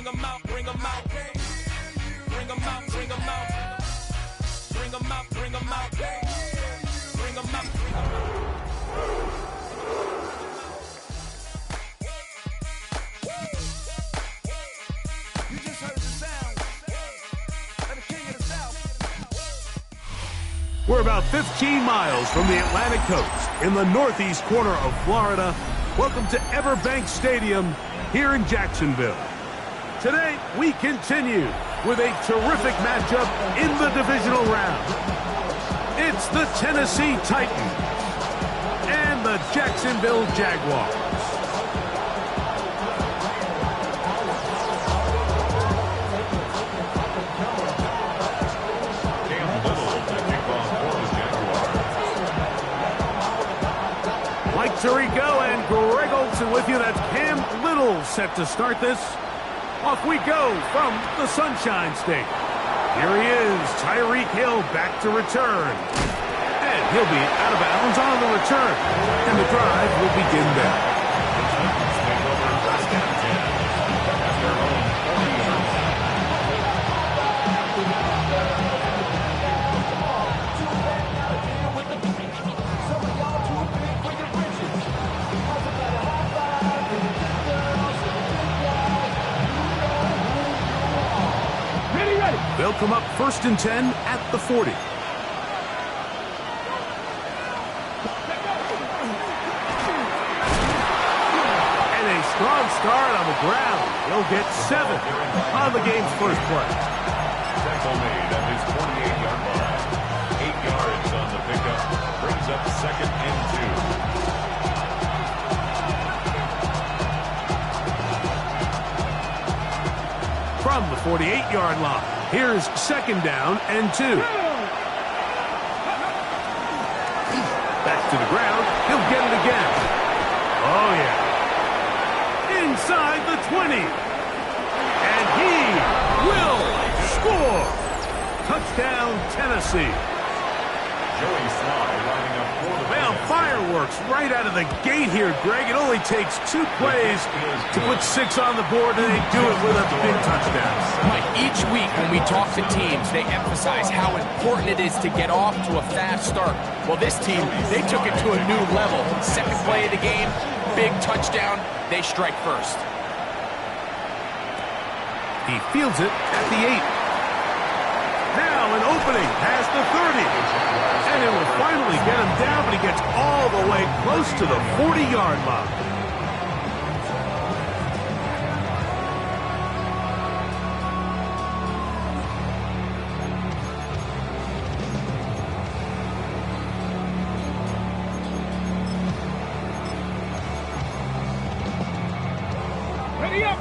Bring 'em out, bring 'em out. Bring 'em out, bring 'em out. Bring 'em out, bring 'em out. Bring 'em out, bring 'em out. You just heard the sound of the king of the South. We're about 15 miles from the Atlantic coast in the northeast corner of Florida. Welcome to Everbank Stadium here in Jacksonville. Today, we continue with a terrific matchup in the divisional round. It's the Tennessee Titans and the Jacksonville Jaguars. Mike Tirico and Greg Olsen with you. That's Cam Little set to start this. Off we go from the Sunshine State. Here he is, Tyreek Hill back to return. And he'll be out of bounds on the return. And the drive will begin there. They'll come up 1st and 10 at the 40. And a strong start on the ground. He'll get 7 on the game's first play. Tackle made at his 28-yard line. 8 yards on the pickup. Brings up 2nd and 2. From the 48-yard line. Here's 2nd down and 2. Back to the ground. He'll get it again. Oh, yeah. Inside the 20. And he will score. Touchdown, Tennessee. Joey Sly lining up for the Well, fireworks right out of the gate here, Greg. It only takes 2 plays to put 6 on the board, and they do it with a big touchdown. Mike, each week when we talk to teams, they emphasize how important it is to get off to a fast start. Well, this team, they took it to a new level. 2nd play of the game, big touchdown, they strike first. He fields it at the 8. Now an opening past the 30. And it will finally get him down, but he gets all the way close to the 40-yard line. Ready up.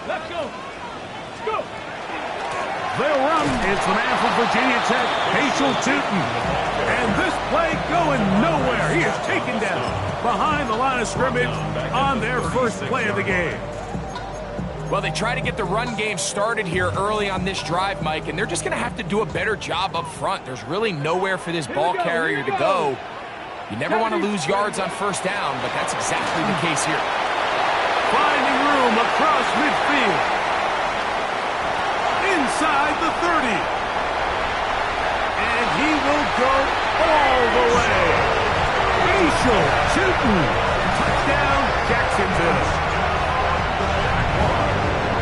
Let's go. Let's go. They'll run. It's the man from Virginia Tech, Patriel Tootin. And this play going nowhere. He is taken down behind the line of scrimmage on their first play of the game. Well, they try to get the run game started here early on this drive, Mike, and they're just going to have to do a better job up front. There's really nowhere for this ball carrier to go. You never want to lose yards on 1st down, but that's exactly the case here. Finding room across midfield. Inside the 30. And he will go all the way. Patriel Tootin. Touchdown, Jacksonville.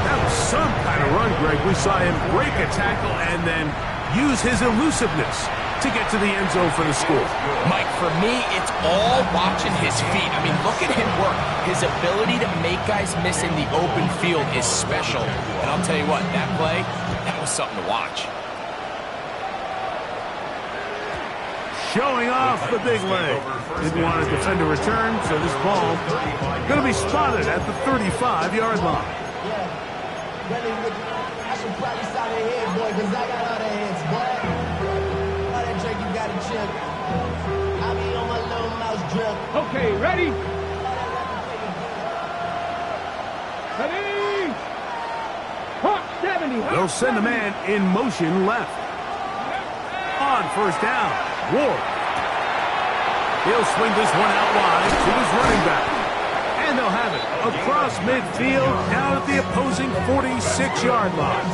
That was some kind of run, Greg. We saw him break a tackle and then use his elusiveness to get to the end zone for the score. Mike, for me, it's all watching his feet. I mean, look at him work. His ability to make guys miss in the open field is special. And I'll tell you what, that play, that was something to watch. Showing off the big leg. Didn't want to defend a return, so this ball going to be spotted at the 35-yard line. I should probably start a head, boy, because I got all the heads, boy. All that drink, you got to chip. I be on my little mouse drip. Okay, ready? Ready? Hot 70. They'll send a man in motion left. On 1st down, Ward. He'll swing this one out wide to his running back. And they'll have it midfield, down at the opposing 46-yard line.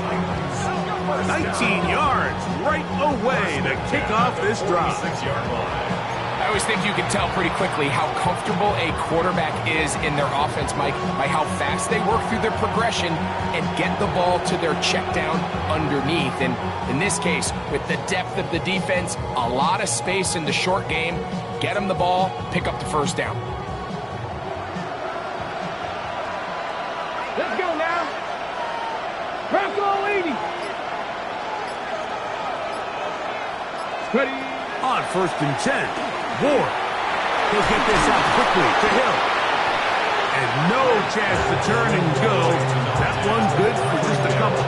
19 yards right away to kick off this drive. 6-yard line. I always think you can tell pretty quickly how comfortable a quarterback is in their offense, Mike, by how fast they work through their progression and get the ball to their check down underneath. And in this case, with the depth of the defense, a lot of space in the short game, get them the ball, pick up the first down. Let's go now. Bronco 80. Ready. On 1st and 10, Ward. He'll get this out quickly to Hill. And no chance to turn and go. That one's good for just a couple.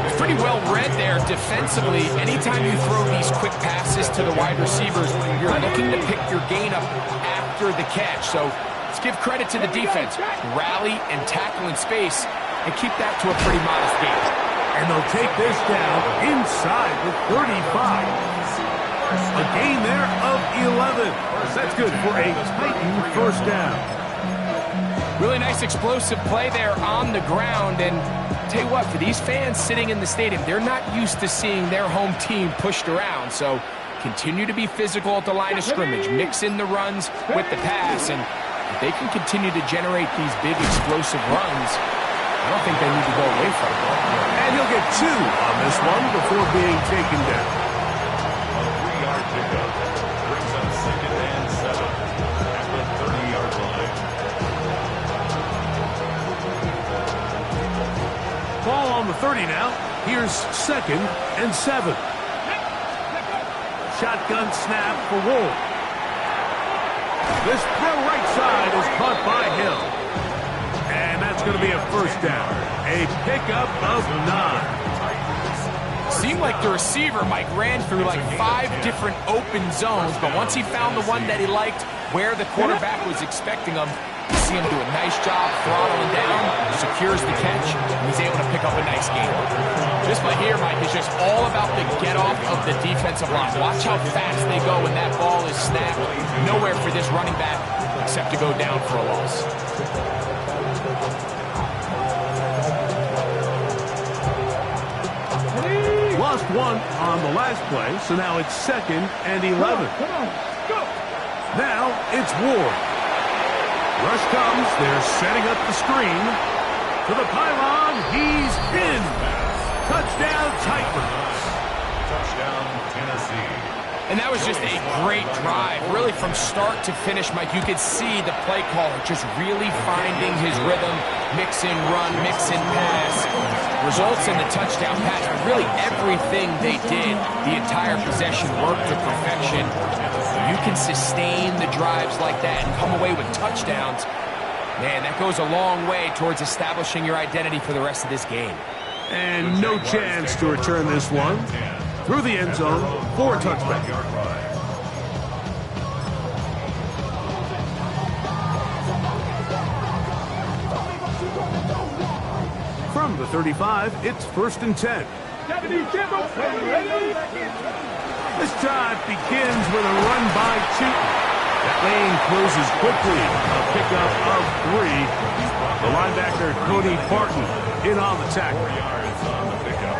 It's pretty well read there defensively. Anytime you throw these quick passes to the wide receivers, you're looking to pick your gain up after the catch. So let's give credit to the defense. Rally and tackle in space and keep that to a pretty modest gain. And they'll take this down inside the 35. A gain there of 11. That's good for a Titan first down. Really nice explosive play there on the ground. And tell you what, for these fans sitting in the stadium, they're not used to seeing their home team pushed around. So continue to be physical at the line of scrimmage. Mix in the runs with the pass. And if they can continue to generate these big explosive runs, I don't think they need to go away from it. And he'll get 2 on this one before being taken down. A 3-yard pickup brings up 2nd and 7 at the 30-yard line. Ball on the 30 now. Here's 2nd and 7. Shotgun snap for Wolf. This throw right side is caught by Hill. And that's going to be a first down. A pickup of 9. Seemed like the receiver, Mike, ran through like 5 different open zones, but once he found the one that he liked, where the quarterback was expecting him, you see him do a nice job throttling down, secures the catch, and he's able to pick up a nice gain. This play here, Mike, is just all about the get-off of the defensive line. Watch how fast they go when that ball is snapped. Nowhere for this running back except to go down for a loss. Lost 1 on the last play, so now it's 2nd and 11. Come on, go. Now it's Ward. Rush comes. They're setting up the screen. To the pylon. He's in. Touchdown, Titans. Touchdown, Tennessee. And that was just a great drive, really from start to finish, Mike. You could see the play caller just really finding his rhythm, mix in run, mix in pass. Results in the touchdown pass, but really everything they did, the entire possession worked to perfection. You can sustain the drives like that and come away with touchdowns. Man, that goes a long way towards establishing your identity for the rest of this game. And no chance to return this one. Through the end zone for a touchback. From the 35, it's 1st and 10. This drive begins with a run by Cheaton. That lane closes quickly. A pickup of 3. The linebacker, Cody Barton, in on the tackle. 4 yards on the pickup.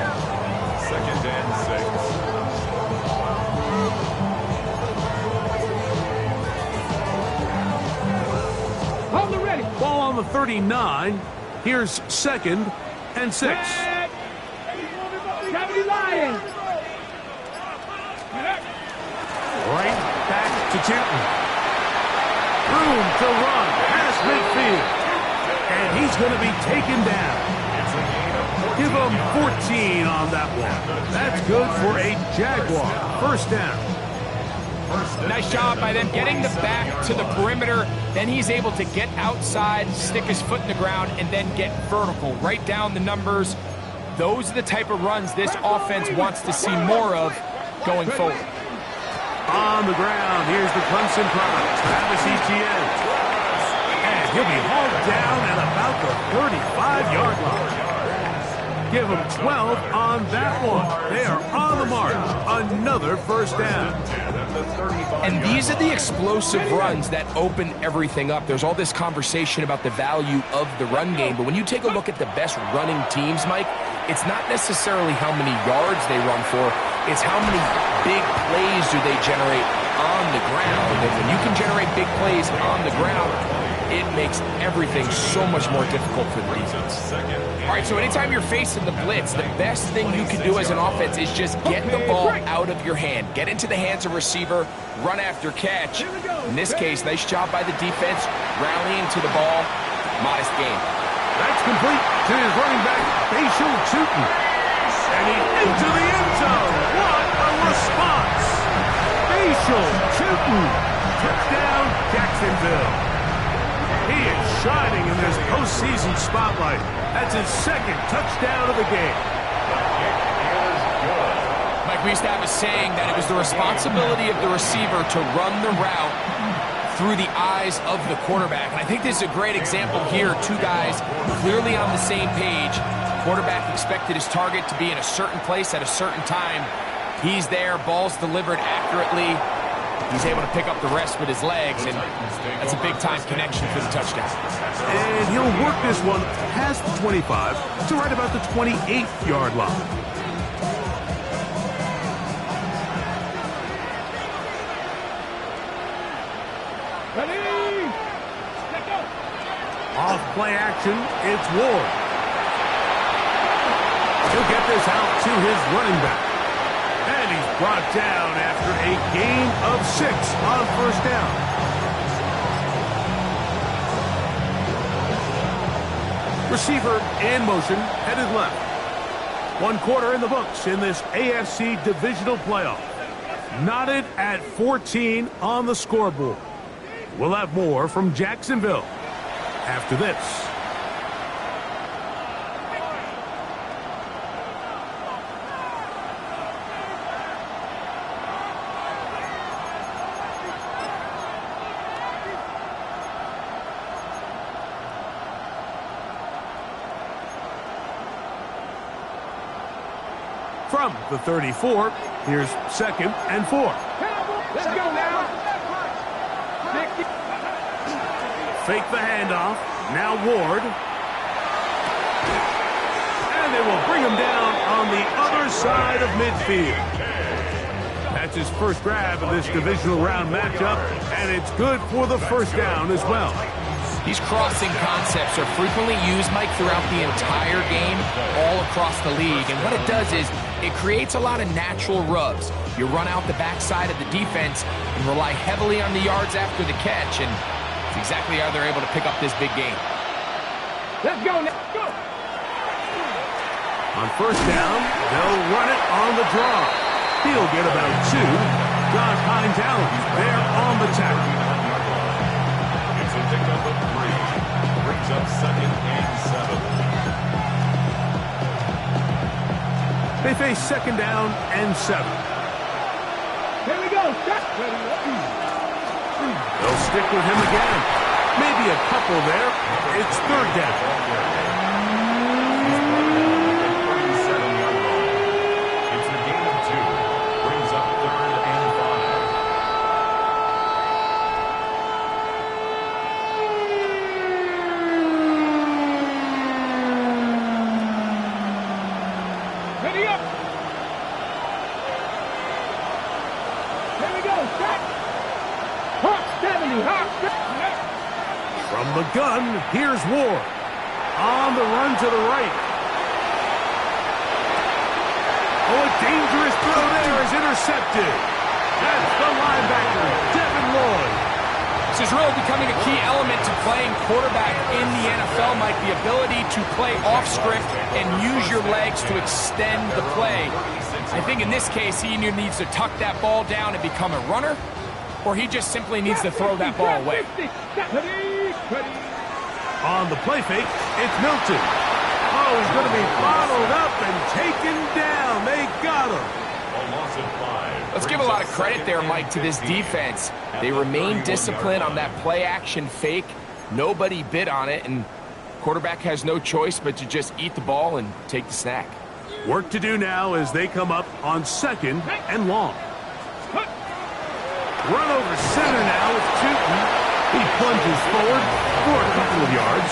2nd and 6. Hold the ready. Ball on the 39. Here's 2nd and 6. Cavity Lion. Right back to Chapman. Room to run past midfield. And he's going to be taken down. Give him 14 on that one. That's good for a Jaguar. First down. Nice job by them getting the back to the perimeter. Then he's able to get outside, stick his foot in the ground, and then get vertical. Right down the numbers. Those are the type of runs this offense wants to see more of going forward. On the ground, here's the Clemson product, Travis Etienne. And he'll be hauled down at about the 35-yard line. give them 12 on that one. They are on the march. Another first down. And these are the explosive runs that open everything up. There's all this conversation about the value of the run game, but when you take a look at the best running teams, Mike, it's not necessarily how many yards they run for, it's how many big plays do they generate on the ground. And when you can generate big plays on the ground, it makes everything so much more difficult for the defense. All right, so anytime you're facing the blitz, the best thing you can do as an offense is just get the ball out of your hand. Get into the hands of receiver, run after catch. In this case, nice job by the defense, rallying to the ball. Modest gain. That's complete to his running back, Facial Tootin. And he's into the end zone. What a response. Facial Tootin. Touchdown, Jacksonville. He is shining in this postseason spotlight. That's his second touchdown of the game. Mike, we used to have a saying that it was the responsibility of the receiver to run the route through the eyes of the quarterback. And I think this is a great example here. Two guys clearly on the same page. Quarterback expected his target to be in a certain place at a certain time. He's there, ball's delivered accurately. He's able to pick up the rest with his legs, and that's a big-time connection for the touchdown. And he'll work this one past the 25 to right about the 28-yard line. Ready? Let go. Off play action, it's Ward. He'll get this out to his running back. And he's brought down after a gain of 6 on first down. Receiver in motion, headed left. 1 quarter in the books in this AFC Divisional playoff. Knotted at 14 on the scoreboard. We'll have more from Jacksonville after this. From the 34, here's 2nd and 4. Let's go now. Fake the handoff. Now Ward. And they will bring him down on the other side of midfield. That's his first grab of this divisional round matchup, and it's good for the first down as well. These crossing concepts are frequently used, Mike, throughout the entire game, all across the league. And what it does is it creates a lot of natural rubs. You run out the backside of the defense and rely heavily on the yards after the catch, and it's exactly how they're able to pick up this big game. Let's go now. Go. On first down, they'll run it on the draw. He'll get about 2. Josh Hines Allen there on the tackle. It's a pickup of 3. Brings up 2nd and 7. They face 2nd down and 7. Here we go. They'll stick with him again. Maybe a couple there. It's 3rd down. It's a gain of 2. Brings up 3rd and 5. Ready up. Here we go. Set. Hawk 70. Hawk 70. From the gun, here's Ward. On the run to the right. Oh, a dangerous throw there is intercepted. That's the linebacker, Devin Lloyd. This is really becoming a key element to playing quarterback in the NFL, Mike, the ability to play off script and use your legs to extend the play. I think in this case, he either needs to tuck that ball down and become a runner, or he just simply needs to throw that ball away. On the play fake, it's Milton. Oh, he's going to be bottled up and taken down. They got him. A loss of 5. Let's give a lot of credit there, Mike, to this defense. They remained disciplined on that play-action fake. Nobody bit on it, and Quarterback has no choice but to just eat the ball and take the snack. Work to do now as they come up on 2nd and long. Run over center now with Tootin. He plunges forward for a couple of yards.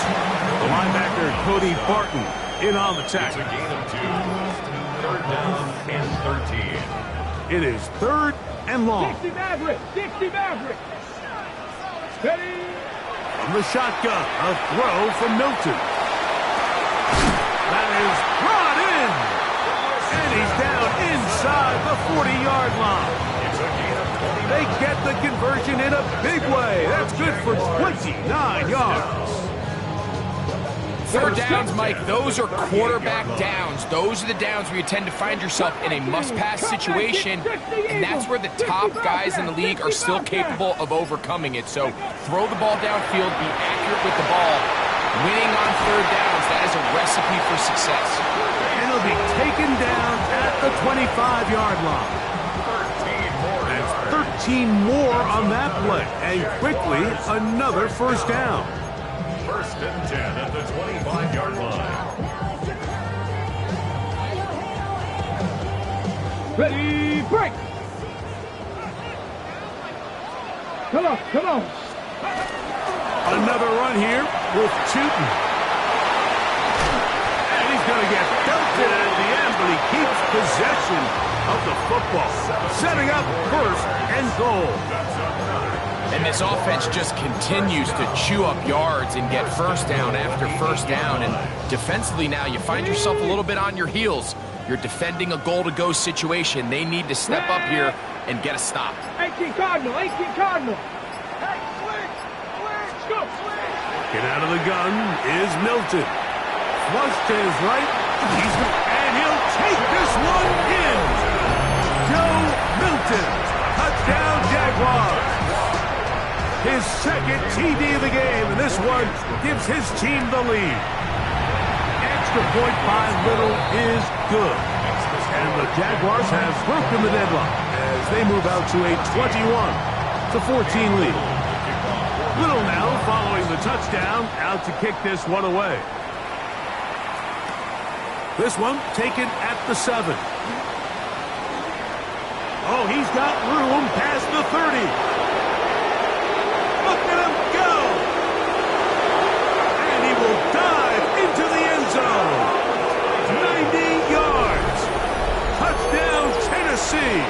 The linebacker, Cody Barton, in on the It's tackle. a gain of 2. 3rd down and 13. It is 3rd and long. 60 Maverick. 60 Maverick. Steady. From the shotgun, a throw from Milton. That is brought in. And he's down inside the 40-yard line. It's a gain of 20. They get the conversion in a big way. That's good for 29 yards. 3rd downs, Mike, those are quarterback downs. Those are the downs where you tend to find yourself in a must-pass situation, and that's where the top guys in the league are still capable of overcoming it. So throw the ball downfield, be accurate with the ball. Winning on 3rd downs, that is a recipe for success. And he'll be taken down at the 25-yard line. 13 more on that play, and quickly another 1st down. 1st and 10 at the 25-yard line. Ready, break. Come on, come on. Another run here with Tootin. And he's going to get belted at the end, but he keeps possession of the football, setting up 1st and goal. And this offense just continues to chew up yards and get 1st down after 1st down. And defensively now, you find yourself a little bit on your heels. You're defending a goal-to-go situation. They need to step up here and get a stop. 18 Cardinal, 18 Cardinal. Hey, switch, go. Get out of the gun is Milton. Flush to his right. And he'll take this one in. Joe Milton. Touchdown, Jaguars. His 2nd TD of the game, and this one gives his team the lead. Extra point by Little is good. And the Jaguars have broken the deadlock as they move out to a 21-14 lead. Little now following the touchdown, out to kick this one away. This one taken at the 7. Oh, he's got room past the 30. Look at him go! And he will dive into the end zone. 90 yards. Touchdown, Tennessee.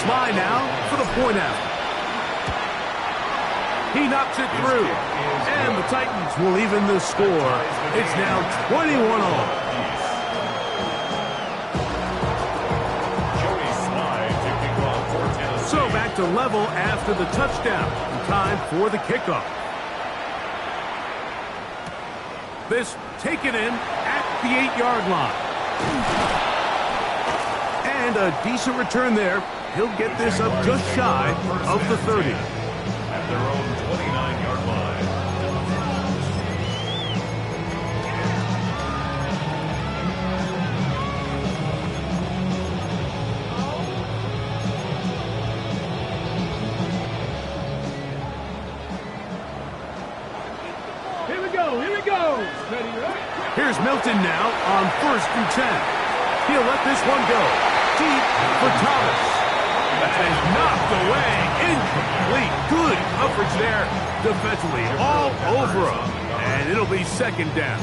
Sly now for the point after. He knocks it through. And the Titans will even the score. It's now 21-all. So back to level after the touchdown. Time for the kickoff. This taken in at the 8-yard line. And a decent return there. He'll get this up just shy of the 30. At their own 29-yard line. Here we go. Ready, right? Here's Milton now on 1st and 10. He'll let this one go. Deep for Thomas. That is knocked away. Incomplete. Good coverage there defensively. All over him. And it'll be 2nd down.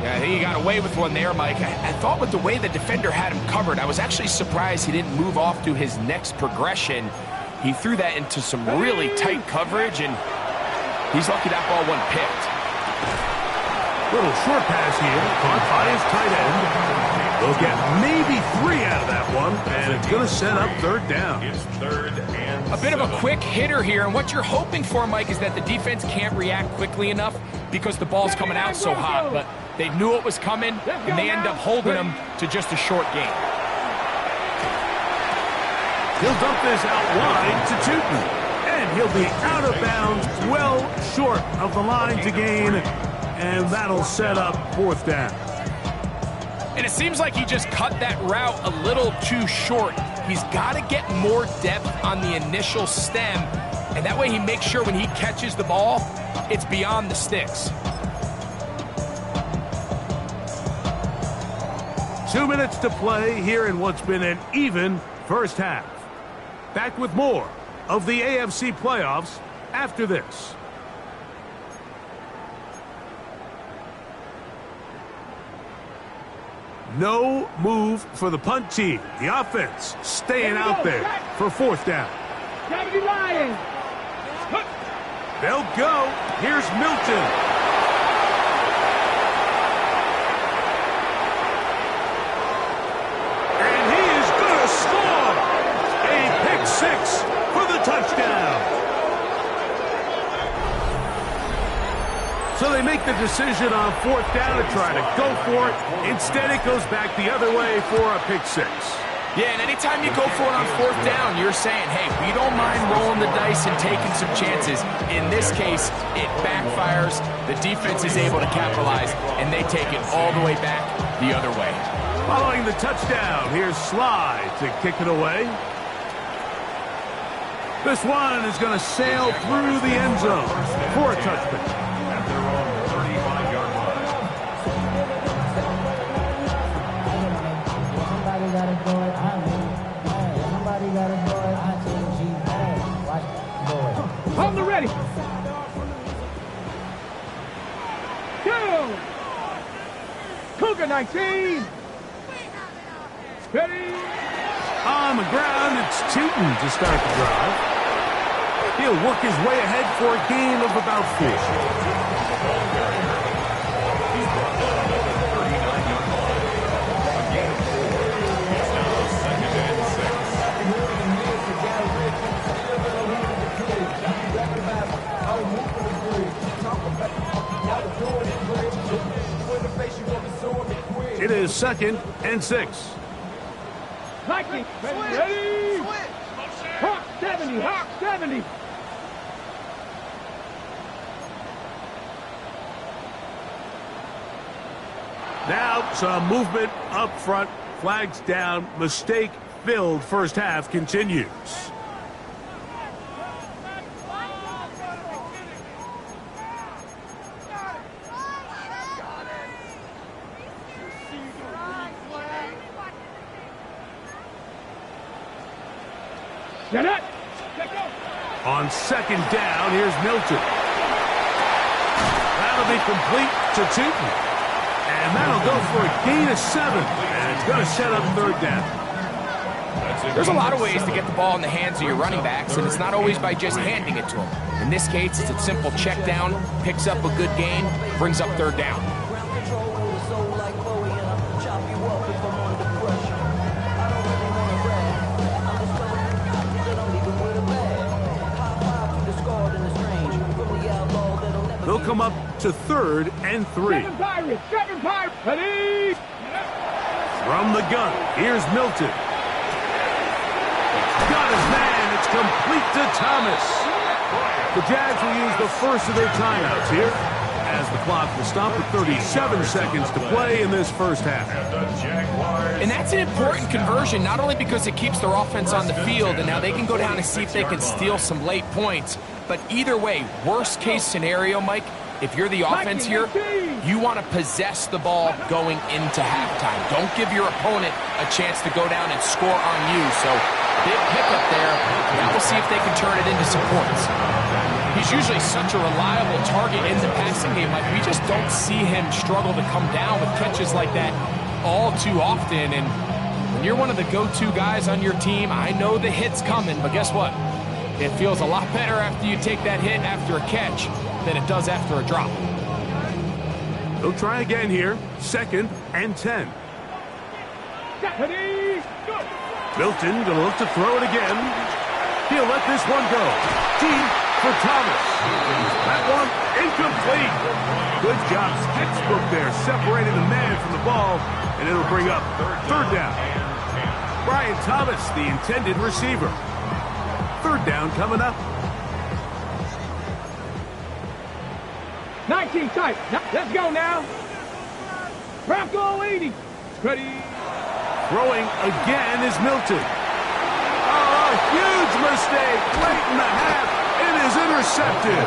Yeah, I think he got away with one there, Mike. I thought with the way the defender had him covered, I was actually surprised he didn't move off to his next progression. He threw that into some really tight coverage, and he's lucky that ball wasn't picked. Little short pass here, caught by his tight end. They'll get maybe 3 out of that one, and it's going to set up 3rd down. It's 3rd and A bit of a quick hitter here, and what you're hoping for, Mike, is that the defense can't react quickly enough because the ball's coming out so hot. But they knew it was coming, and they end up holding them to just a short gain. He'll dump this out wide to Tootin. And he'll be out of bounds, well short of the line to gain. And that'll set up 4th down. And it seems like he just cut that route a little too short. He's got to get more depth on the initial stem, And that way he makes sure when he catches the ball, it's beyond the sticks. 2 minutes to play here in what's been an even first half. Back with more of the AFC playoffs after this. No move for the punt team. The offense staying out there for fourth down. They'll go. Here's Milton. Six for the touchdown. So they make the decision on fourth down to try to go for it. Instead, it goes back the other way for a pick six. Yeah, and anytime you go for it on fourth down, you're saying, hey, we don't mind rolling the dice and taking some chances. In this case, it backfires. The defense is able to capitalize, and they take it all the way back the other way. Following the touchdown, here's Sly to kick it away. This one is going to sail through the end zone for a touchdown. At their own 35-yard line. Somebody got to do it. Somebody got to do it. I change you. Watch it. On the ready. Go. Cougar 19. Ready. On the ground, it's Tootin to start the drive. He'll work his way ahead for a gain of about 4. He's brought down at the 39-yard line. A gain of 4. It's now second and 6. It is second and 6. Nike. Ready. Hawk 70. Hawk 70. Now some movement up front. Flags down. Mistake-filled first half continues. Get it. On second down, here's Milton. That'll be complete to Tootin. And that'll go for a gain of 7. And it's going to set up third down. There's a lot of ways to get the ball in the hands of your running backs, and it's not always by just handing it to them. In this case, it's a simple check down, picks up a good gain, brings up third down. They'll come up to third and 3. Seven Pirates. Ready. From the gun, here's Milton. Got his man. It's complete to Thomas. The Jags will use the first of their timeouts here, as the clock will stop at 37 seconds to play in this first half. And that's an important conversion, not only because it keeps their offense on the field, and now they can go down and see if they can steal some late points. But either way, worst case scenario, Mike, if you're the offense here, you want to possess the ball going into halftime. Don't give your opponent a chance to go down and score on you. So big pickup there. Now we'll see if they can turn it into some points. He's usually such a reliable target in the passing game. Like, we just don't see him struggle to come down with catches like that all too often. And when you're one of the go-to guys on your team, I know the hit's coming, but guess what? It feels a lot better after you take that hit after a catch than it does after a drop. They'll try again here. Second and 10. Milton going to look to throw it again. He'll let this one go. Deep for Thomas. That one incomplete. Good job. Textbook there, separating the man from the ball, and it'll bring up third down. Brian Thomas, the intended receiver. Third down coming up. 19 tight. Let's go now. Bronco 80. Ready. Throwing again is Milton. Oh, huge mistake late in the half. is intercepted.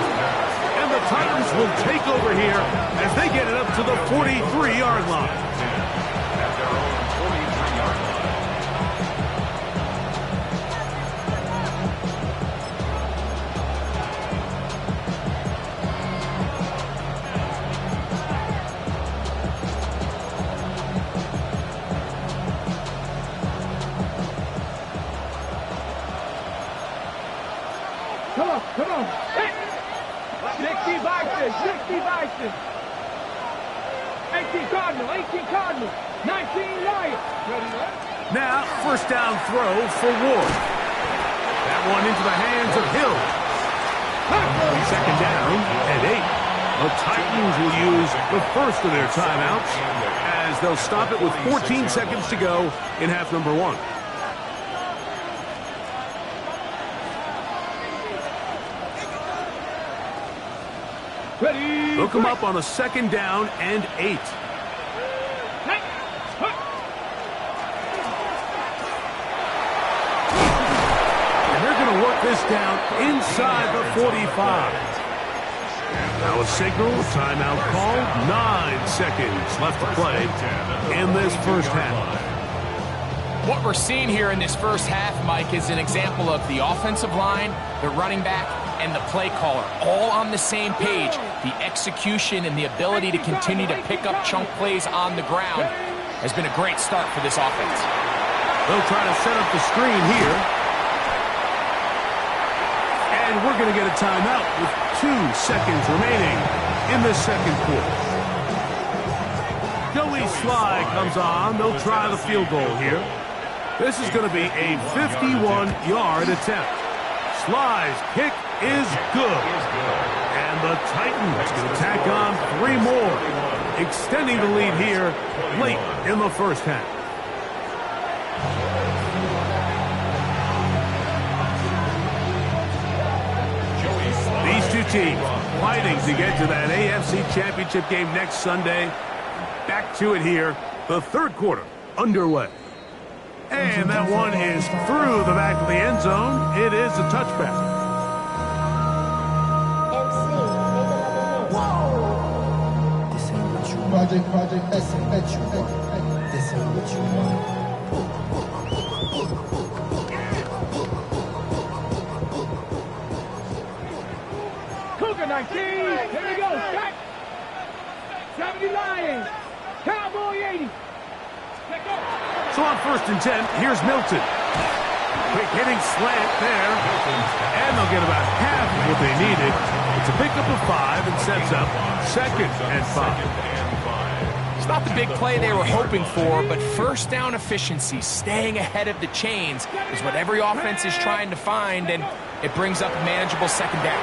And the Titans will take over here as they get it up to the 43-yard line. At their own 43-yard line. Come on. Hey. 60 Vikings, 60 Vikings. 18 Cardinals, 19 Lions. Now, first down throw for Ward. That one into the hands of Hill. Second down and 8. The Titans will use the first of their timeouts as they'll stop it with 14 seconds to go in half number 1. Ready. They'll come up on a second down and 8. And they're going to work this down inside the 45. Now a signal, timeout called. 9 seconds left to play in this first half. What we're seeing here in this first half, Mike, is an example of the offensive line, the running back, and the play caller all on the same page. The execution and the ability to continue to pick up chunk plays on the ground has been a great start for this offense. They'll try to set up the screen here. And we're going to get a timeout with 2 seconds remaining in the second quarter. Joey Sly comes on. They'll try the field goal here. This is going to be a 51-yard attempt. Sly's kick is good. And the Titans going to tack on 3 more, extending the lead here late in the first half. These two teams fighting to get to that AFC Championship game next Sunday. Back to it here, the third quarter underway. And that one is through the back of the end zone. It is a touchback. Project, this ain't what you want. This ain't what you want. Cougar 19. Here we go. Scott. 70 Lions. Cowboy 80. So on 1st and 10, here's Milton. Quick hitting slant there. And they'll get about half of what they needed. It's a pickup of 5 and sets up 2nd and 5. It's not the big play they were hoping for, but first down efficiency, staying ahead of the chains, is what every offense is trying to find, and it brings up a manageable second down.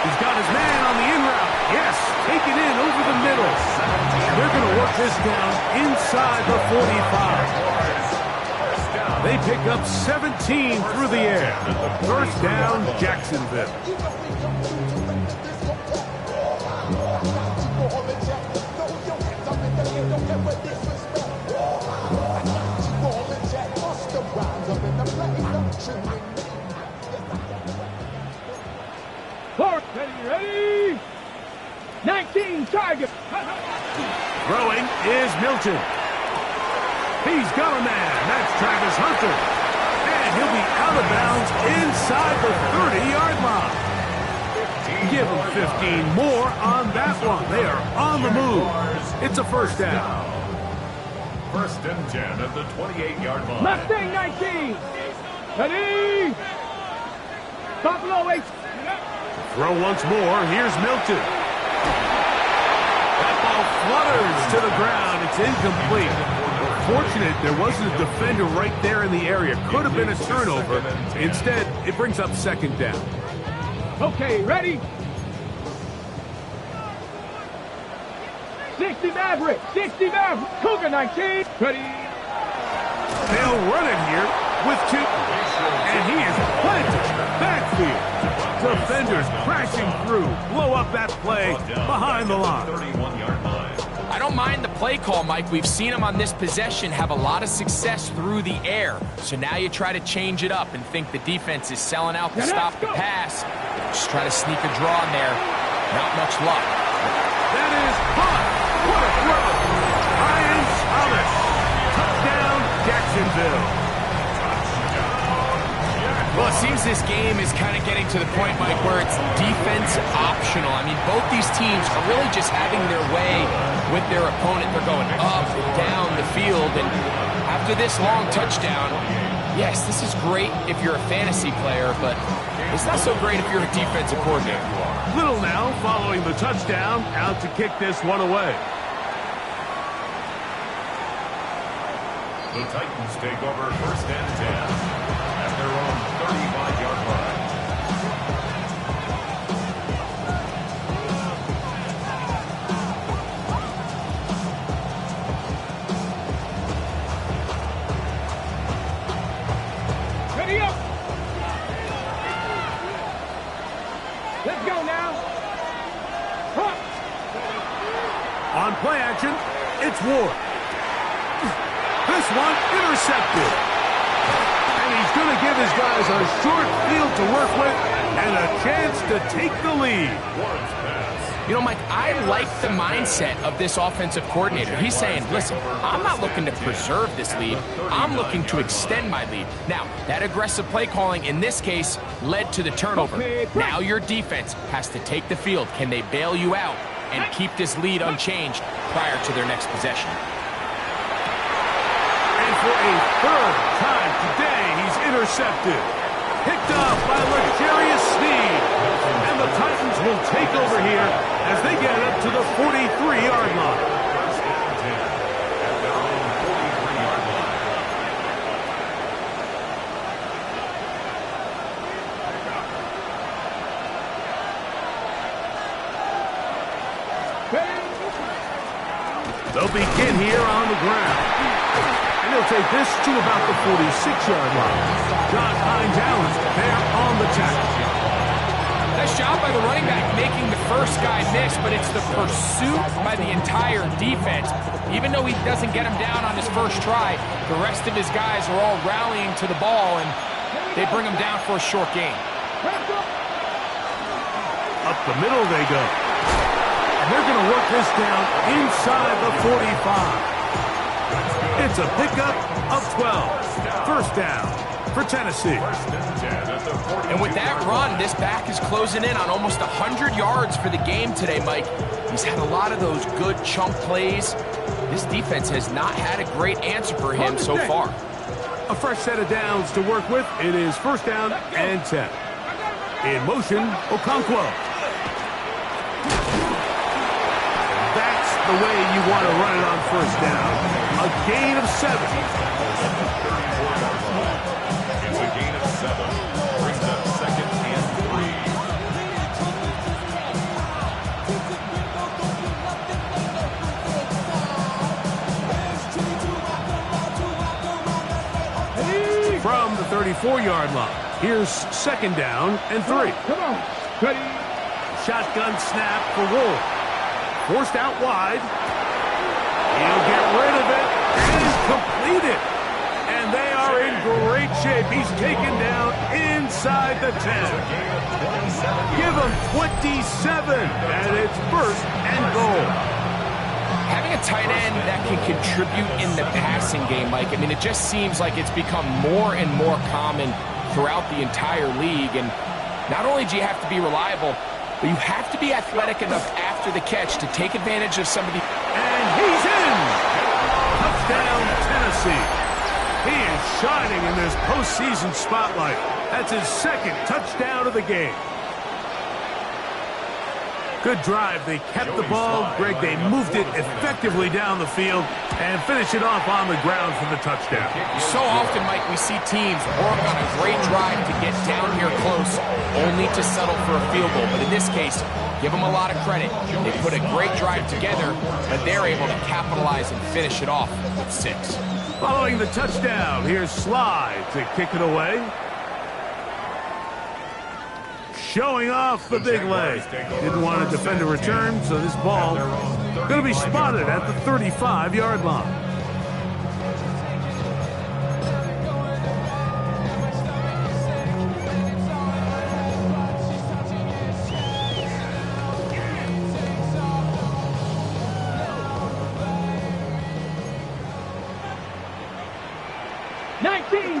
He's got his man on the in route. Yes, take it in over the middle. And they're going to work this down inside the 45. They pick up 17 through the air. First down, Jacksonville. Ready? 19 target. Throwing is Milton. He's got a man. That's Travis Hunter. And he'll be out of bounds inside the 30-yard line. Give him 15 more on that one. They are on the move. It's a first down. 1st and 10 at the 28-yard line. Mustang 19. Ready? Buffalo 8. Throw once more. Here's Milton. That ball flutters to the ground. It's incomplete. Fortunate there wasn't a defender right there in the area. Could have been a turnover. Instead, it brings up 2nd down. Okay, ready? 60 Maverick. Cougar 19. Ready? They'll run it here with 2. And he is planted backfield. Defenders crashing through. Blow up that play behind the line. 31-yard line. I don't mind the play call, Mike. We've seen him on this possession have a lot of success through the air. So now you try to change it up and think the defense is selling out to stop the pass. Just try to sneak a draw in there. Not much luck. That is caught. What a throw. Ryan Thomas. Touchdown, Jacksonville. Well, it seems this game is kind of getting to the point, Mike, where it's defense optional. I mean, both these teams are really just having their way with their opponent. They're going up and down the field, and after this long touchdown, yes, this is great if you're a fantasy player, but it's not so great if you're a defensive coordinator. Little now following the touchdown, out to kick this one away. The Titans take over 1st and 10. At their own 35-yard line. Ready up. Let's go now. Huh. On play action, it's Ward. This one intercepted. And he's going to give his guys a short field to work with and a chance to take the lead. You know, Mike, I like the mindset of this offensive coordinator. He's saying, listen, I'm not looking to preserve this lead. I'm looking to extend my lead. Now, that aggressive play calling in this case led to the turnover. Now your defense has to take the field. Can they bail you out and keep this lead unchanged prior to their next possession? For a third time today, he's intercepted. Picked up by Legarius Sneed. And the Titans will take over here as they get up to the 43-yard line. At their own 43-yard line. They'll begin here on the ground. He'll take this to about the 46-yard line. John Hines Allen there on the tackle. Nice job by the running back making the first guy miss, but it's the pursuit by the entire defense. Even though he doesn't get him down on his first try, the rest of his guys are all rallying to the ball, and they bring him down for a short gain. Up the middle they go. And they're going to work this down inside the 45. It's a pickup of 12. First down for Tennessee. And with that run, this back is closing in on almost 100 yards for the game today, Mike. He's had a lot of those good chunk plays. This defense has not had a great answer for him so far. A fresh set of downs to work with. It is first down and 10. In motion, Okonkwo. That's the way you want to run it on first down. A gain of 7. It's a gain of 7. Brings up 2nd and 3. From the 34-yard line, here's 2nd down and 3. Come on. Ready. Shotgun snap for Ward. Forced out wide. He'll get rid of it and complete it. And they are in great shape. He's taken down inside the 10. Give him 27, and it's first and goal. Having a tight end that can contribute in the passing game, Mike, I mean, it just seems like it's become more and more common throughout the entire league. And not only do you have to be reliable, but you have to be athletic enough after the catch to take advantage of some of the... And he's in! Touchdown, Tennessee. He is shining in this postseason spotlight. That's his 2nd touchdown of the game. Good drive. They kept the ball. Greg, they moved it effectively down the field and finish it off on the ground for the touchdown. So often, Mike, we see teams work on a great drive to get down here close, only to settle for a field goal. But in this case, give them a lot of credit. They put a great drive together, but they're able to capitalize and finish it off with 6. Following the touchdown, here's Slide to kick it away. showing off the big leg. Didn't want to defend a return, so this ball going to be spotted at the 35-yard line.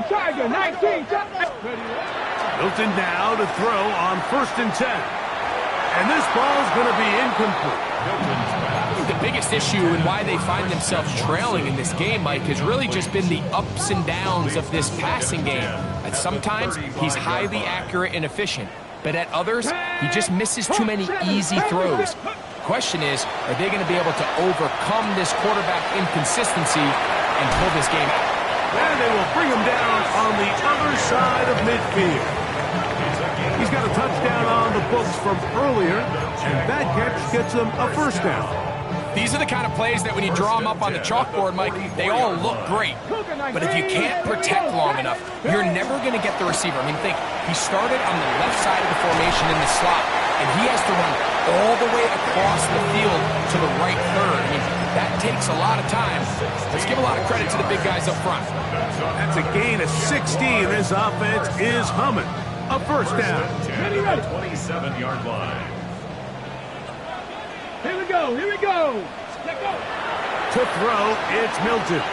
Tiger, 19, Hilton now to throw on 1st and 10. And this ball's going to be incomplete. I think the biggest issue and why they find themselves trailing in this game, Mike, has really just been the ups and downs of this passing game. At sometimes, he's highly accurate and efficient, but at others, he just misses too many easy throws. The question is, are they going to be able to overcome this quarterback inconsistency and pull this game out? And they will bring him down on the other side of midfield. He's got a touchdown on the books from earlier, and that catch gets him a 1st down. These are the kind of plays that when you draw them up on the chalkboard, Mike, they all look great. But if you can't protect long enough, you're never going to get the receiver. I mean, think, he started on the left side of the formation in the slot, and he has to run all the way across the field to the right third. I mean, that takes a lot of time. Let's give a lot of credit to the big guys up front. That's a gain of 16. This offense is humming. A 1st down. 27-yard line. Here we go, here we go. Let's go. To throw, it's Milton.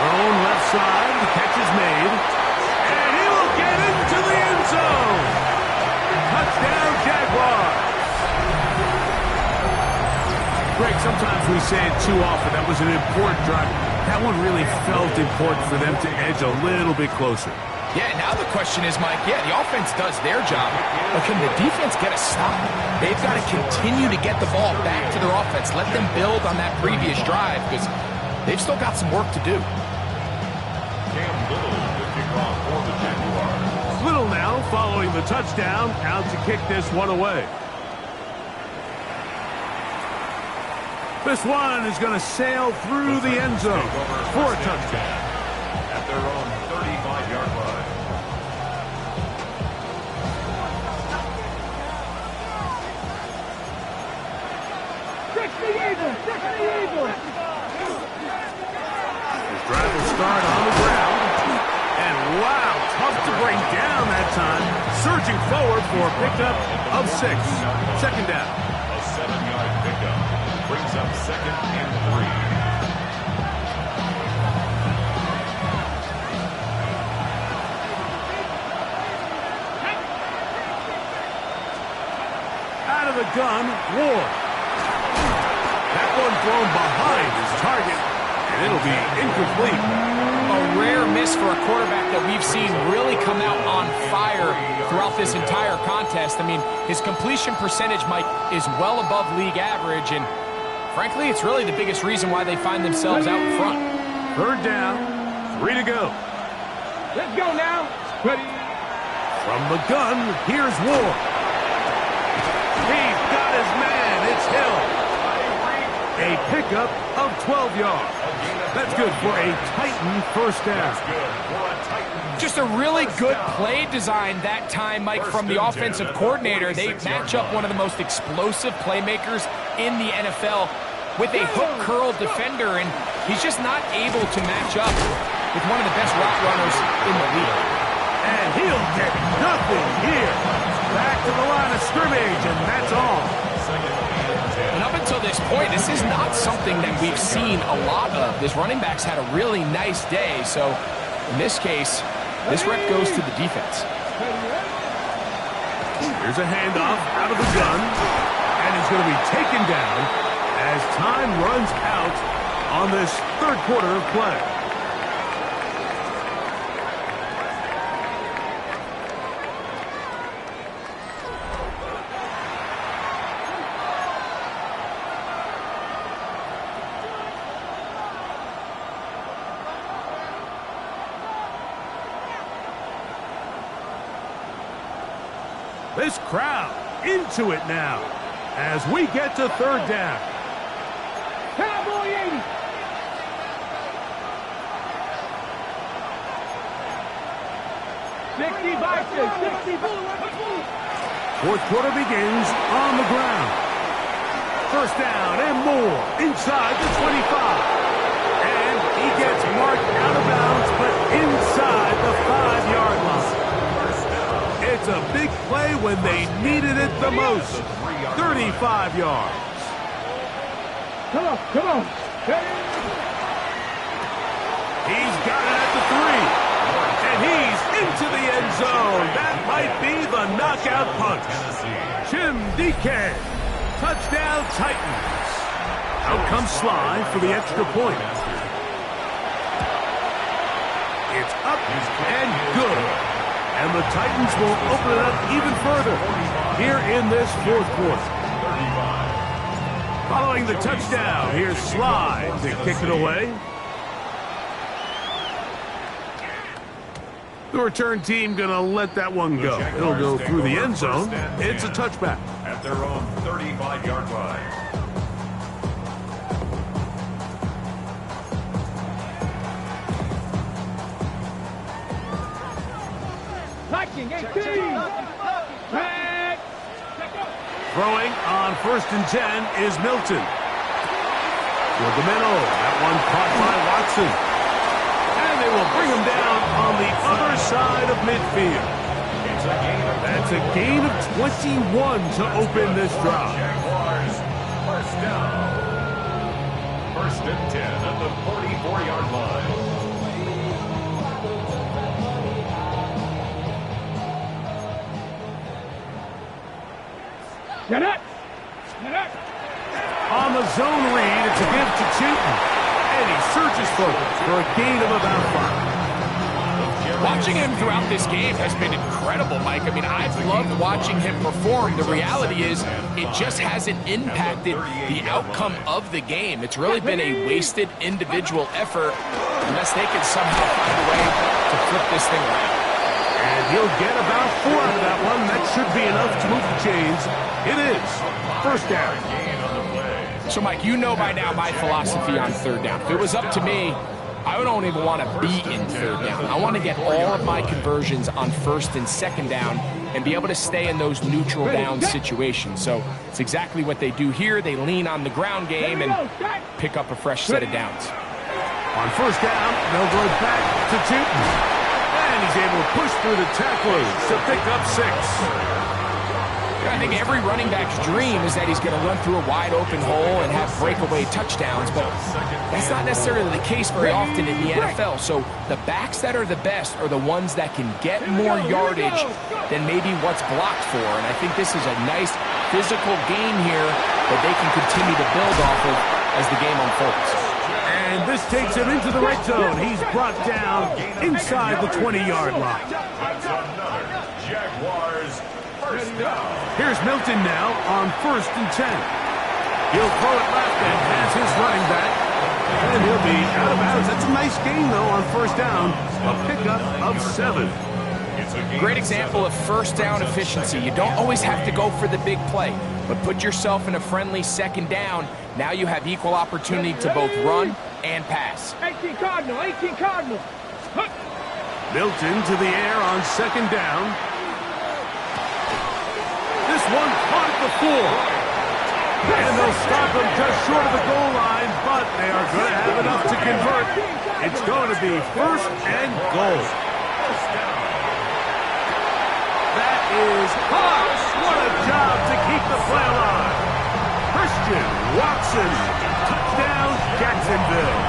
Thrown left side, the catch is made. And he will get into the end zone. Touchdown, Jaguars. Greg, sometimes we say it too often. That was an important drive. That one really felt important for them to edge a little bit closer. Yeah, now the question is, Mike, yeah, the offense does their job, but can the defense get a stop? They've got to continue to get the ball back to their offense. Let them build on that previous drive because they've still got some work to do. Cam Little to kick off for the Jaguars. Little now following the touchdown, out to kick this one away. This one is going to sail through the end zone for a touchdown. At their own 35-yard line. Fix the Eagles, fix the Eagles. His drive will start on the ground. And wow, tough to bring down that time. Surging forward for a pickup of 6. 2nd down. A 7-yard pickup brings up 2nd and 3. Out of the gun, Ward. That one thrown behind his target, and it'll be incomplete. A rare miss for a quarterback that we've seen really come out on fire throughout this entire contest. I mean, his completion percentage, Mike, is well above league average, and frankly, it's really the biggest reason why they find themselves out in front. 3rd down, 3 to go. Let's go now. Ready. From the gun, here's Ward. He's got his man. It's Hill. A pickup of 12 yards. That's good for a Titan 1st down. Just a really good play design that time, Mike, from the offensive coordinator. They match up one of the most explosive playmakers in the NFL with a hook curl defender, and he's just not able to match up with one of the best route runners in the league. And he'll get nothing here. Back to the line of scrimmage, and that's all. And up until this point, this is not something that we've seen a lot of. This running back's had a really nice day, so in this case, this rep goes to the defense. Here's a handoff out of the gun, and he's going to be taken down as time runs out on this 3rd quarter of play. This crowd into it now as we get to 3rd down. Cowboy 80. Fourth quarter begins on the ground. First down and more inside the 25. And he gets marked out of bounds, but inside the 5-yard line. It's a big play when they needed it the most. 35 yards. Come on. He's got it at the 3. And he's into the end zone. That might be the knockout punch. Jim DK. Touchdown Titans. Out comes Sly for the extra point. It's up and good. And the Titans will open it up even further here in this fourth quarter. Following the touchdown, here's Sly to kick it away. The return team going to let that one go. It'll go through the end zone. It's a touchback. At their own 35-yard line. Throwing on 1st and 10 is Milton. With the middle, that one caught by Watson. And they will bring him down on the other side of midfield. That's a gain of 21 to open this drive. Jaguars, first down. 1st and 10 at the 44-yard line. Get it! On the zone read, it's a give to Chewton. And he surges forward for a gain of about 5. Watching him throughout this game has been incredible, Mike. I mean, I've loved watching him perform. The reality is it just hasn't impacted the outcome of the game. It's really been a wasted individual effort unless they can somehow find a way to flip this thing around. And he'll get about 4 out of that one. That should be enough to move the chains. It is. First down. So, Mike, you know by now my philosophy on 3rd down. If it was up to me, I don't even want to be in 3rd down. I want to get all of my conversions on 1st and 2nd down and be able to stay in those neutral down situations. So it's exactly what they do here. They lean on the ground game and pick up a fresh set of downs. On 1st down, they'll go back to Chewton. And he's able to push through the tacklers to pick up 6. I think every running back's dream is that he's going to run through a wide open hole and have breakaway touchdowns, but that's not necessarily the case very often in the NFL. So the backs that are the best are the ones that can get more yardage than maybe what's blocked for. And I think this is a nice physical game here that they can continue to build off of as the game unfolds. And this takes him into the red zone. He's brought down inside the 20-yard line. Jaguars, first down. Here's Milton now on 1st and 10. He'll throw it left and pass his running back. And he'll be out of bounds. That's a nice gain, though, on 1st down. A pickup of 7. Great example of 1st down efficiency. You don't always have to go for the big play, but put yourself in a friendly 2nd down. Now you have equal opportunity to both run and pass. 18 Cardinal. Milton to the air on 2nd down. This one caught at the 4. And they'll stop him just short of the goal line, but they are going to have enough to convert. It's going to be 1st and goal. That is Hawks. What a job to keep the play alive. Christian Watson. Touchdown, Jacksonville.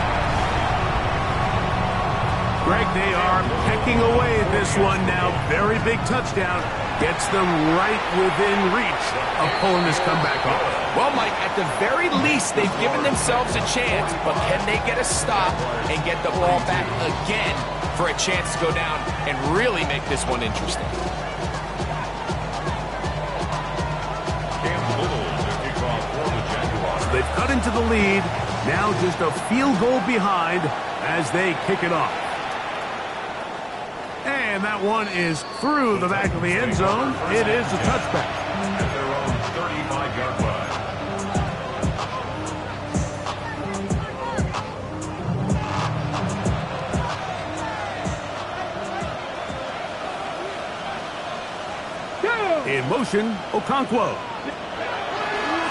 Greg, they are pecking away at this one now. Very big touchdown. Gets them right within reach of pulling this comeback off. Well, Mike, at the very least, they've given themselves a chance, but can they get a stop and get the ball back again for a chance to go down and really make this one interesting? So they've cut into the lead. Now just a field goal behind as they kick it off. And that one is through the back of the end zone. It is a touchback. At their own 35-yard line. motion, Okonkwo.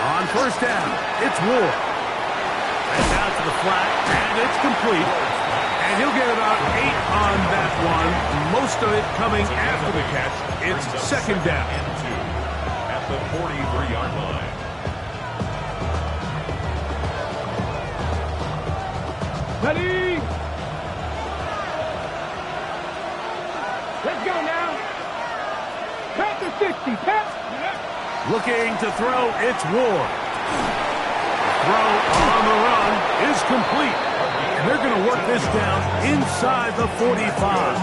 On first down, it's Ward. That's out to the flat, and it's complete. And he'll get about 8 on that one, most of it coming after the catch. It's second down. At the 43-yard line. Ready? Let's go now. Pat the 60. Pat. Looking to throw, it's Ward. Throw on the run is complete. And they're going to work this down inside the 45.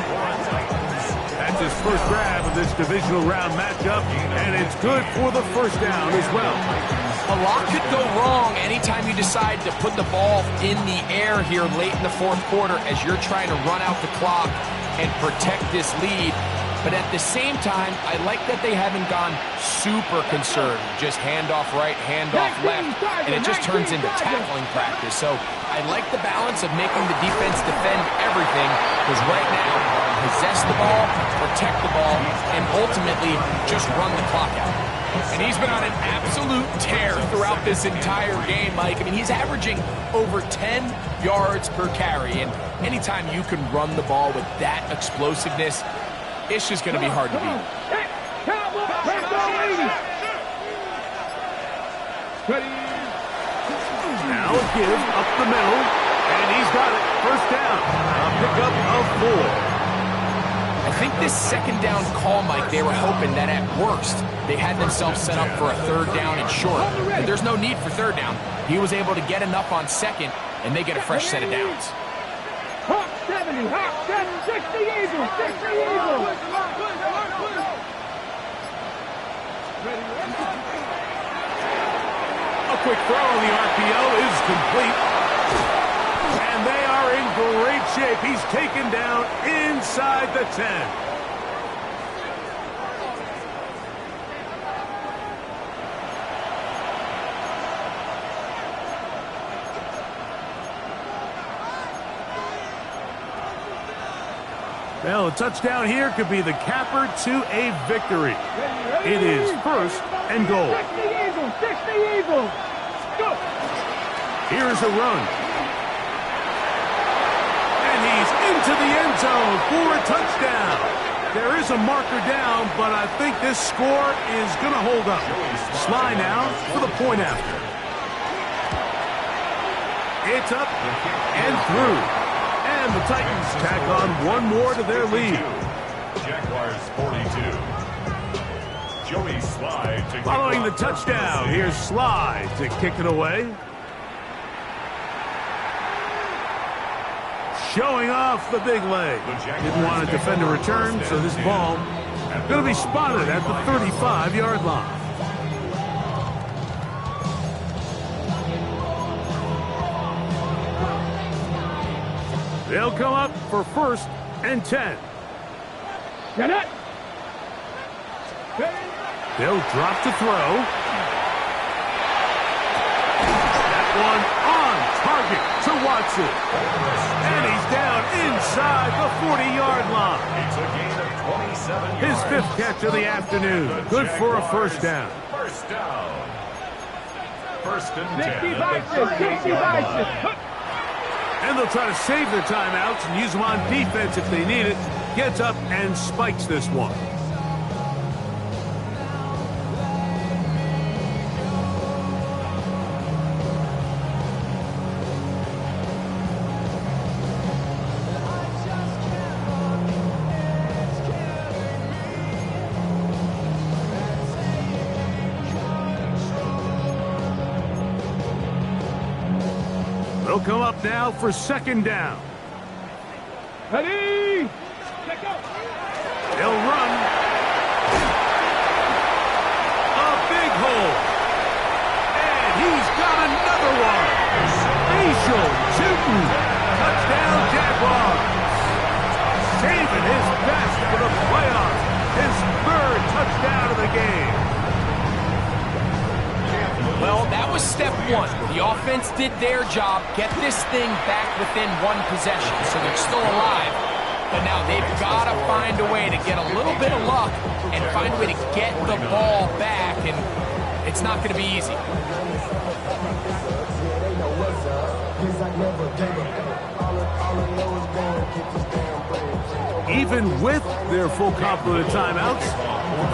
That's his first grab of this divisional round matchup, and it's good for the first down as well. A lot could go wrong anytime you decide to put the ball in the air here late in the fourth quarter as you're trying to run out the clock and protect this lead. But at the same time, I like that they haven't gone super conservative. Just handoff right, handoff left, and it just turns into tackling practice. So I like the balance of making the defense defend everything, because right now, possess the ball, protect the ball, and ultimately just run the clock out. And he's been on an absolute tear throughout this entire game, Mike. I mean, he's averaging over 10 yards per carry, and anytime you can run the ball with that explosiveness, it's just going to be hard to beat. Now a give up the middle, and he's got it. First down. A pickup of 4. I think this second down call, Mike, they were hoping that at worst they had themselves set up for a third down and short. But there's no need for third down. He was able to get enough on second, and they get a fresh set of downs. Hawk 70, Hawk 7, 60 Eagles, 60 Eagles. A quick throw on the RPO is complete. And they are in great shape. He's taken down inside the 10. Well, a touchdown here could be the capper to a victory. It is first and goal. 60 Eagles, 60 Eagles. Go. Here's a run. And he's into the end zone for a touchdown. There is a marker down, but I think this score is going to hold up. Sly now for the point after. It's up and through. And the Titans tack on one more to their lead. Jaguars 42. Joey Sly to Following the touchdown, here's Sly to kick it away. Showing off the big leg. Didn't want to defend a return, so this ball going to be spotted at the 35-yard line. They'll come up for first and 10. Get it. They'll drop to throw. That one on target to Watson. And he's down inside the 40-yard line. It's a gain of 27 yards. His fifth catch of the afternoon. Good for a first down. First down. First and 10. 60 Bison, 60 Bison. And they'll try to save their timeouts and use them on defense if they need it. Gets up and spikes this one. They'll come up now for second down. Ready. They'll run. A big hole. And he's got another one. Facial shooting. Touchdown Jaguars. Saving his best for the playoffs. His third touchdown of the game. Well, that was step one. The offense did their job, get this thing back within one possession, so they're still alive. But now they've got to find a way to get a little bit of luck and find a way to get the ball back, and it's not going to be easy. Even with their full complement of timeouts,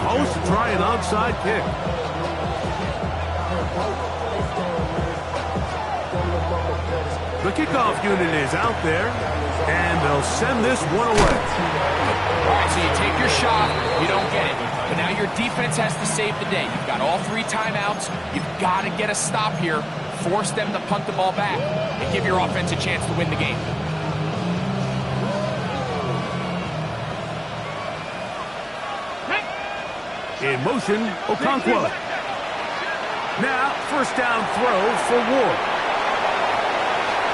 calls to try an onside kick. The kickoff unit is out there, and they'll send this one away. All right, so you take your shot, you don't get it. But now your defense has to save the day. You've got all 3 timeouts. You've got to get a stop here, force them to punt the ball back, and give your offense a chance to win the game. In motion, Okonkwo. Now, first down throw for Ward.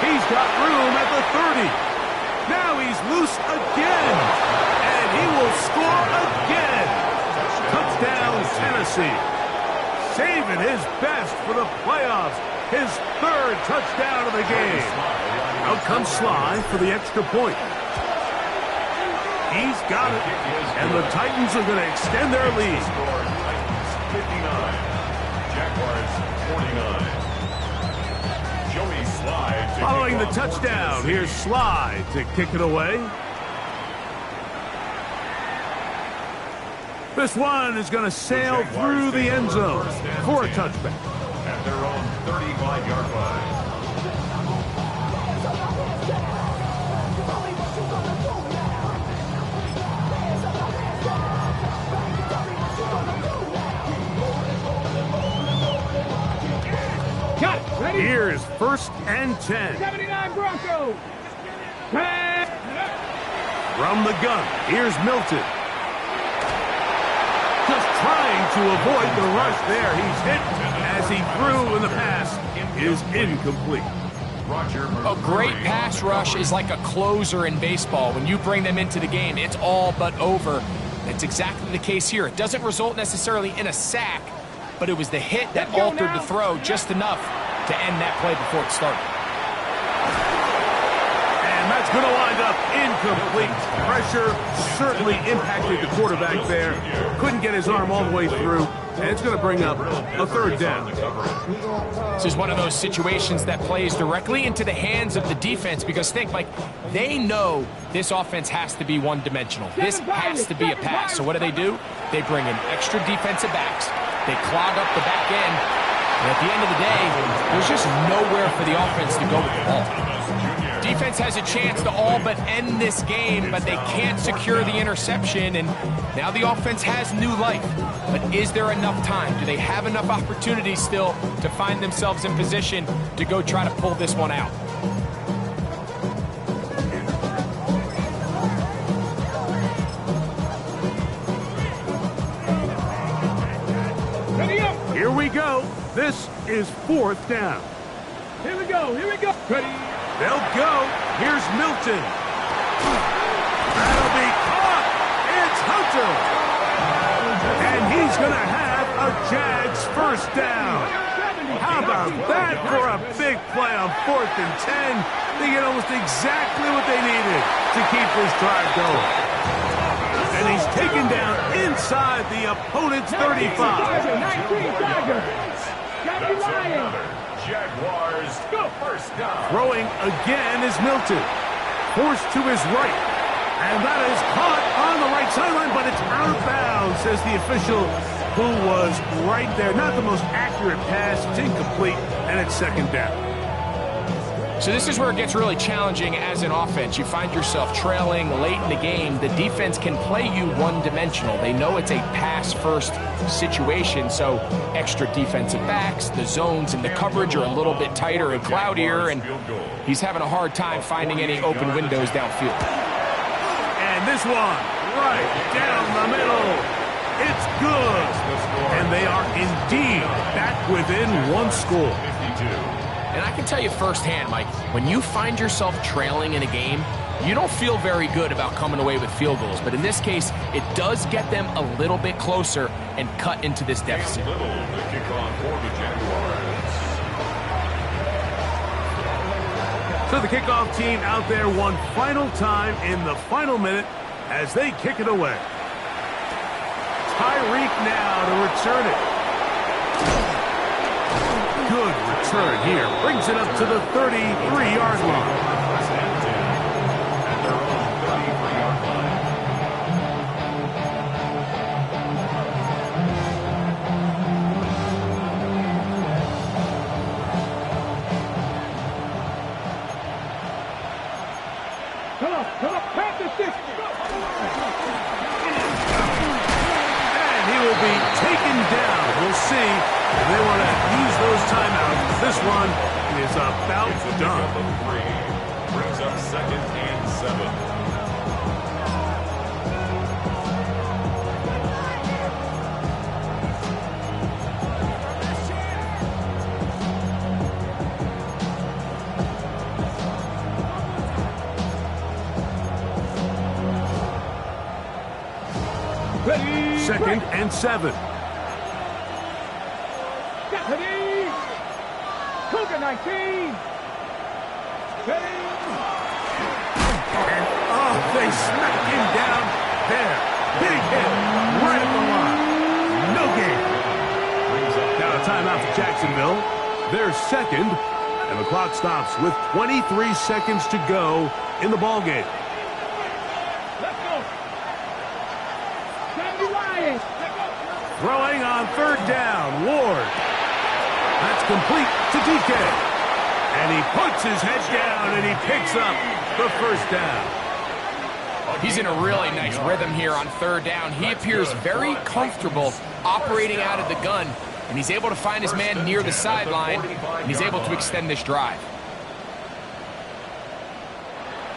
He's got room at the 30. Now he's loose again. And he will score again. Touchdown, Tennessee. Saving his best for the playoffs. His 3rd touchdown of the game. Out comes Sly for the extra point. He's got it. And the Titans are going to extend their lead. 59. Jaguars 49. Joey Sly. Following the touchdown, here's Sly to kick it away. This one is going to sail through the end zone for a touchback. At their own 35-yard line. Here's 1st and 10. 79 Broncos. From the gun, here's Milton. Just trying to avoid the rush there. He's hit as he threw, and the pass is incomplete. A great pass rush is like a closer in baseball. When you bring them into the game, it's all but over. That's exactly the case here. It doesn't result necessarily in a sack, but it was the hit that altered the throw just enough to end that play before it started. And that's going to wind up incomplete. Pressure certainly impacted the quarterback there. Couldn't get his arm all the way through, and it's going to bring up a 3rd down. This is one of those situations that plays directly into the hands of the defense because think, Mike, they know this offense has to be one-dimensional. This has to be a pass. So what do? They bring in extra defensive backs. They clog up the back end. And at the end of the day, there's just nowhere for the offense to go with the ball. Defense has a chance to all but end this game, but they can't secure the interception, and now the offense has new life. But is there enough time? Do they have enough opportunities still to find themselves in position to go try to pull this one out? Here we go. This is 4th down. Here we go. Ready. They'll go. Here's Milton. That'll be caught. It's Hunter. And he's going to have a Jags 1st down. How about that for a big play on 4th and 10? They get almost exactly what they needed to keep this drive going. And he's taken down inside the opponent's 35. Jaguars go 1st down. Throwing again is Milton. Forced to his right. And that is caught on the right sideline, but it's out of bounds, says the official who was right there. Not the most accurate pass. It's incomplete, and it's 2nd down. So this is where it gets really challenging as an offense. You find yourself trailing late in the game. The defense can play you one-dimensional. They know it's a pass-first situation, so extra defensive backs, the zones and the coverage are a little bit tighter and cloudier, and he's having a hard time finding any open windows downfield. And this one, right down the middle. It's good. And they are indeed back within 1 score. 52. And I can tell you firsthand, Mike, when you find yourself trailing in a game, you don't feel very good about coming away with field goals. But in this case, it does get them a little bit closer and cut into this deficit. Little to kick off for the Jaguars. So the kickoff team out there one final time in the final minute as they kick it away. Tyreek now to return it. Good return here. Brings it up to the 33-yard line. First and 10 at their own 33-yard line. Come on, practice this. And he will be taken down. We'll see if they want to use those timeouts. This one is about It's a done. pickup of 3. Brings up 2nd and 7. Ready. 2nd and 7. Ready. Cougar 19. Ready. And they smacked him down there. Big hit right at the line. No gain. Now a timeout for Jacksonville. They're second, and the clock stops with 23 seconds to go in the ballgame. Let's go. Sandy Wyatt. Throwing on 3rd down, Ward. That's complete to DK. And he puts his head down and he picks up the 1st down. He's in a really nice rhythm here on 3rd down. He appears very comfortable operating out of the gun, and he's able to find his man near the sideline, and he's able to extend this drive.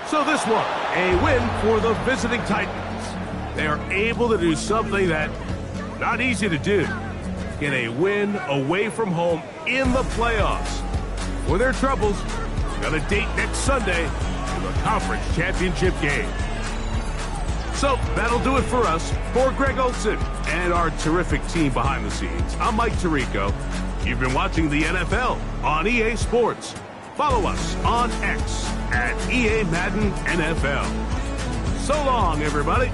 So this one, a win for the visiting Titans. They are able to do something that not easy to do. Get a win away from home in the playoffs. For their troubles, got a date next Sunday for the conference championship game. So that'll do it for us. For Greg Olson and our terrific team behind the scenes, I'm Mike Tirico. You've been watching the NFL on EA Sports. Follow us on X at EA Madden NFL. So long, everybody.